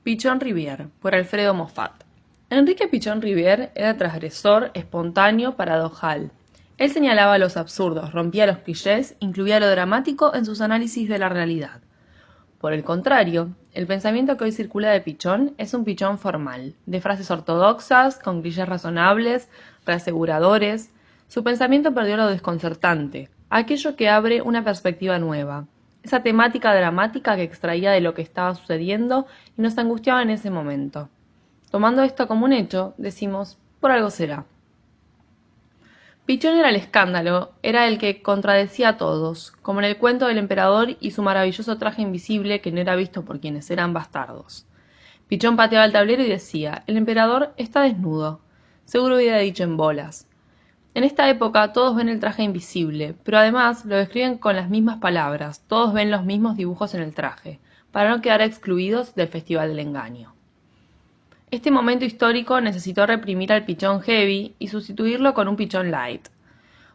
Pichón Rivière, por Alfredo Moffat. Enrique Pichón Rivière era transgresor, espontáneo, paradojal. Él señalaba los absurdos, rompía los clichés, incluía lo dramático en sus análisis de la realidad. Por el contrario, el pensamiento que hoy circula de Pichón es un Pichón formal, de frases ortodoxas, con clichés razonables, reaseguradores. Su pensamiento perdió lo desconcertante, aquello que abre una perspectiva nueva, esa temática dramática que extraía de lo que estaba sucediendo y nos angustiaba en ese momento. Tomando esto como un hecho, decimos, por algo será. Pichón era el escándalo, era el que contradecía a todos, como en el cuento del emperador y su maravilloso traje invisible que no era visto por quienes eran bastardos. Pichón pateaba el tablero y decía, el emperador está desnudo. Seguro hubiera dicho en bolas. En esta época todos ven el traje invisible, pero además lo describen con las mismas palabras, todos ven los mismos dibujos en el traje, para no quedar excluidos del Festival del Engaño. Este momento histórico necesitó reprimir al Pichón heavy y sustituirlo con un Pichón light.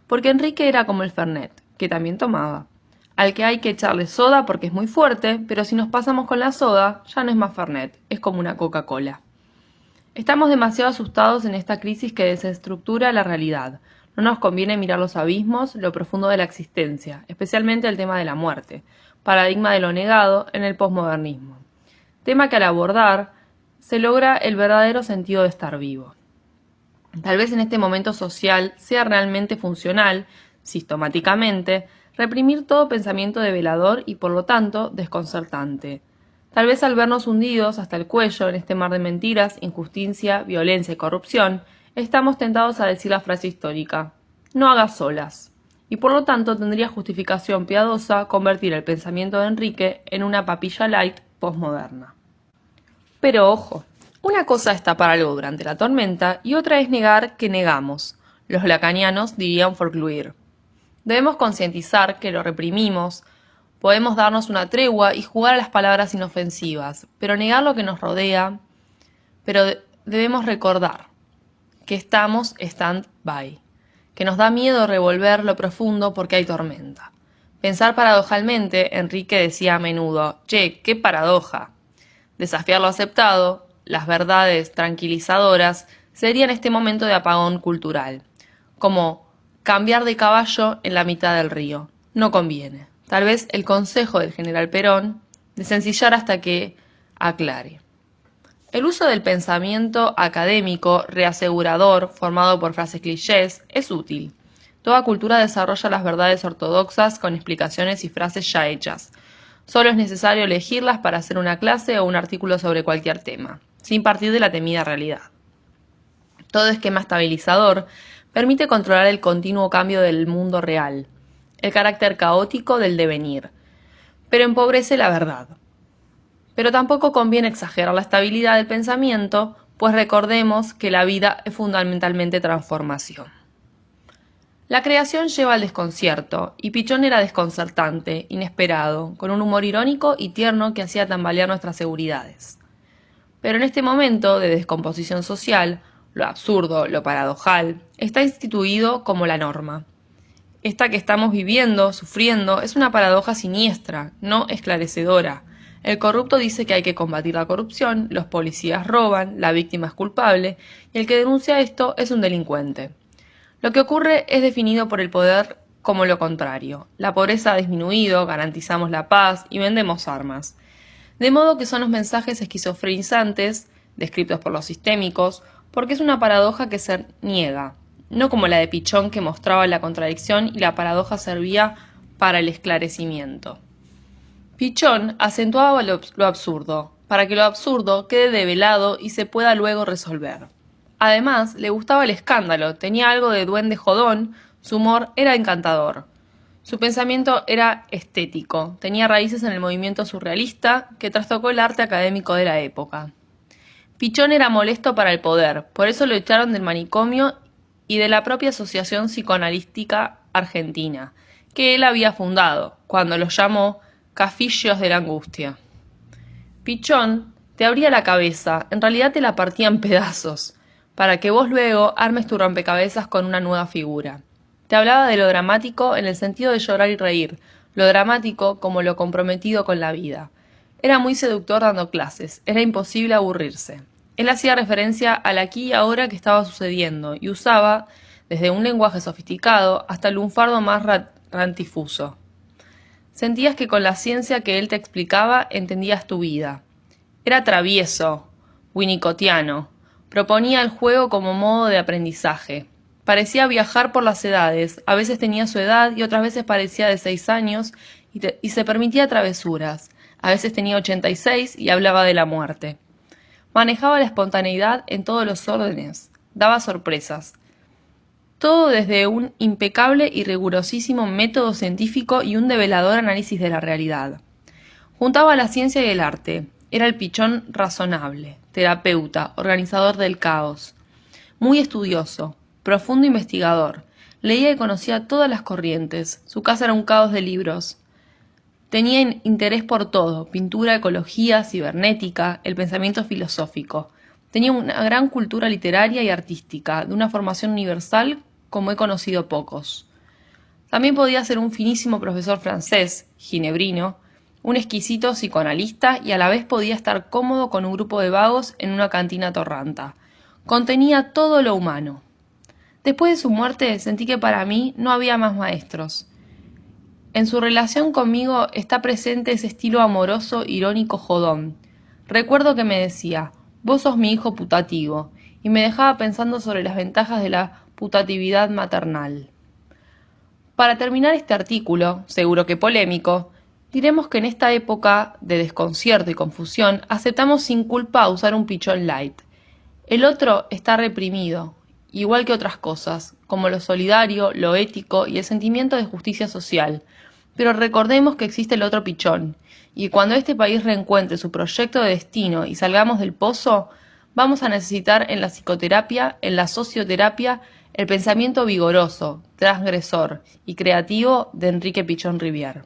Porque Enrique era como el Fernet, que también tomaba, al que hay que echarle soda porque es muy fuerte, pero si nos pasamos con la soda, ya no es más Fernet, es como una Coca-Cola. Estamos demasiado asustados en esta crisis que desestructura la realidad. No nos conviene mirar los abismos, lo profundo de la existencia, especialmente el tema de la muerte, paradigma de lo negado en el posmodernismo. Tema que al abordar se logra el verdadero sentido de estar vivo. Tal vez en este momento social sea realmente funcional, sistemáticamente, reprimir todo pensamiento develador y por lo tanto desconcertante. Tal vez al vernos hundidos hasta el cuello en este mar de mentiras, injusticia, violencia y corrupción, estamos tentados a decir la frase histórica, no hagas solas. Y por lo tanto tendría justificación piadosa convertir el pensamiento de Enrique en una papilla light postmoderna. Pero ojo, una cosa es tapar algo durante la tormenta y otra es negar que negamos. Los lacanianos dirían forcluir. Debemos concientizar que lo reprimimos, podemos darnos una tregua y jugar a las palabras inofensivas, pero negar lo que nos rodea, pero debemos recordar que estamos stand-by, que nos da miedo revolver lo profundo porque hay tormenta. Pensar paradojalmente, Enrique decía a menudo, che, qué paradoja. Desafiar lo aceptado, las verdades tranquilizadoras, sería en este momento de apagón cultural, como cambiar de caballo en la mitad del río. No conviene. Tal vez el consejo del general Perón de sencillar hasta que aclare. El uso del pensamiento académico, reasegurador, formado por frases clichés, es útil. Toda cultura desarrolla las verdades ortodoxas con explicaciones y frases ya hechas. Solo es necesario elegirlas para hacer una clase o un artículo sobre cualquier tema, sin partir de la temida realidad. Todo esquema estabilizador permite controlar el continuo cambio del mundo real, el carácter caótico del devenir, pero empobrece la verdad. Pero tampoco conviene exagerar la estabilidad del pensamiento, pues recordemos que la vida es fundamentalmente transformación. La creación lleva al desconcierto, y Pichón era desconcertante, inesperado, con un humor irónico y tierno que hacía tambalear nuestras seguridades. Pero en este momento de descomposición social, lo absurdo, lo paradojal, está instituido como la norma. Esta que estamos viviendo, sufriendo, es una paradoja siniestra, no esclarecedora. El corrupto dice que hay que combatir la corrupción, los policías roban, la víctima es culpable, y el que denuncia esto es un delincuente. Lo que ocurre es definido por el poder como lo contrario. La pobreza ha disminuido, garantizamos la paz y vendemos armas. De modo que son los mensajes esquizofrenizantes, descritos por los sistémicos, porque es una paradoja que se niega, no como la de Pichón que mostraba la contradicción y la paradoja servía para el esclarecimiento. Pichón acentuaba lo absurdo, para que lo absurdo quede develado y se pueda luego resolver. Además, le gustaba el escándalo, tenía algo de duende jodón, su humor era encantador. Su pensamiento era estético, tenía raíces en el movimiento surrealista que trastocó el arte académico de la época. Pichón era molesto para el poder, por eso lo echaron del manicomio y de la propia Asociación Psicoanalítica Argentina, que él había fundado, cuando los llamó Cafillos de la Angustia. Pichón te abría la cabeza, en realidad te la partía en pedazos, para que vos luego armes tu rompecabezas con una nueva figura. Te hablaba de lo dramático en el sentido de llorar y reír, lo dramático como lo comprometido con la vida. Era muy seductor dando clases, era imposible aburrirse. Él hacía referencia al aquí y ahora que estaba sucediendo y usaba, desde un lenguaje sofisticado hasta el lunfardo más rantifuso. Sentías que con la ciencia que él te explicaba entendías tu vida. Era travieso, winnicottiano, proponía el juego como modo de aprendizaje. Parecía viajar por las edades, a veces tenía su edad y otras veces parecía de 6 años y se permitía travesuras. A veces tenía 86 y hablaba de la muerte. Manejaba la espontaneidad en todos los órdenes, daba sorpresas. Todo desde un impecable y rigurosísimo método científico y un develador análisis de la realidad. Juntaba la ciencia y el arte. Era el pichón razonable, terapeuta, organizador del caos. Muy estudioso, profundo investigador. Leía y conocía todas las corrientes. Su casa era un caos de libros. Tenía interés por todo, pintura, ecología, cibernética, el pensamiento filosófico. Tenía una gran cultura literaria y artística, de una formación universal como he conocido pocos. También podía ser un finísimo profesor francés, ginebrino, un exquisito psicoanalista y a la vez podía estar cómodo con un grupo de vagos en una cantina torranta. Contenía todo lo humano. Después de su muerte sentí que para mí no había más maestros. En su relación conmigo está presente ese estilo amoroso, irónico, jodón. Recuerdo que me decía, vos sos mi hijo putativo, y me dejaba pensando sobre las ventajas de la putatividad maternal. Para terminar este artículo, seguro que polémico, diremos que en esta época de desconcierto y confusión aceptamos sin culpa usar un pichón light. El otro está reprimido, igual que otras cosas, como lo solidario, lo ético y el sentimiento de justicia social. Pero recordemos que existe el otro pichón, y cuando este país reencuentre su proyecto de destino y salgamos del pozo, vamos a necesitar en la psicoterapia, en la socioterapia, el pensamiento vigoroso, transgresor y creativo de Enrique Pichón Rivière.